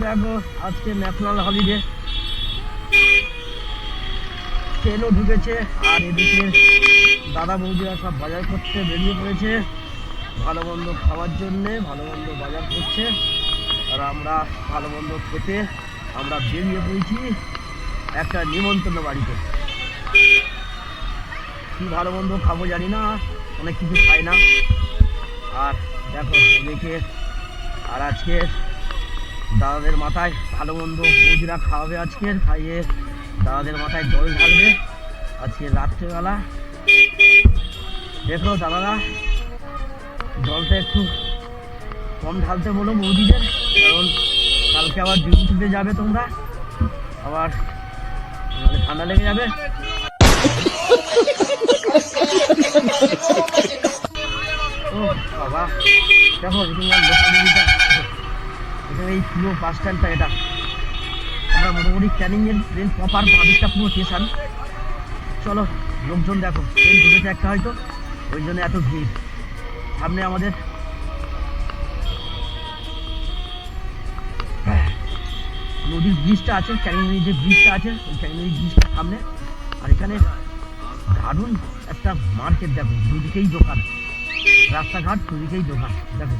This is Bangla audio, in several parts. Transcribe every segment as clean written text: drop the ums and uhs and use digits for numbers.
দেখো আজকে ন্যাশনাল হলিডে, ট্রেনও ঢুকেছে আর এদিকে দাদা বৌদিরা সব বাজার করতে বেরিয়ে পড়েছে ভালো মন্দ খাওয়ার জন্যে। ভালো মন্দ বাজার করছে আর আমরা ভালো মন্দ খেতে আমরা বেরিয়ে পড়েছি একটা নিমন্ত্রণ বাড়িতে। কি ভালো মন্দ খাবো জানি না, অনেক কিছু খাই না। আর দেখো এদিকে আর আজকে দাদাদের মাথায় ভালো মন্দ বৌদিরা খাওয়াবে, আজকের খাইয়ে দাদাদের মাথায় জল ঢালবে আজকে রাত্রেবেলা। দেখো দাদারা জলটা একটু কম ঢালতে বলো বৌদিদের, কারণ কালকে আবার ডিউটিতে যাবে তোমরা, আবার ঠান্ডা লেগে যাবে। ও বাবা দেখো লোকালিটা, এটা এই পুরো বাস স্ট্যান্ডটা, এটা আমরা মোটামুটি ক্যানিংয়ের ট্রেন প্রপার বাদিকটা পুরো স্টেশন। চলো লোকজন দেখো, ট্রেন ঢুকেছে একটা হয়তো, ওই জন্য এত ভিড়। সামনে আমাদের নদীর ব্রিজটা আছে, ক্যানিং নদীর যে ব্রিজটা আছে ওই ক্যানিং নদীর ব্রিজটার সামনে। আর এখানে দারুণ একটা মার্কেট, দেখো দুদিকেই দোকান, রাস্তাঘাট দুদিকেই দোকান। দেখো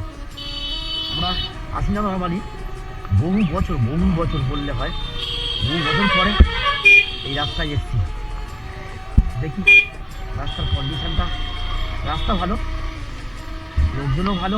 আমরা আসি না নর্মালি, বহু বছর বললে হয়, বহু বছর পরে এই রাস্তায় এসছি। দেখি রাস্তার কন্ডিশনটা, রাস্তা ভালো, লোকজনও ভালো।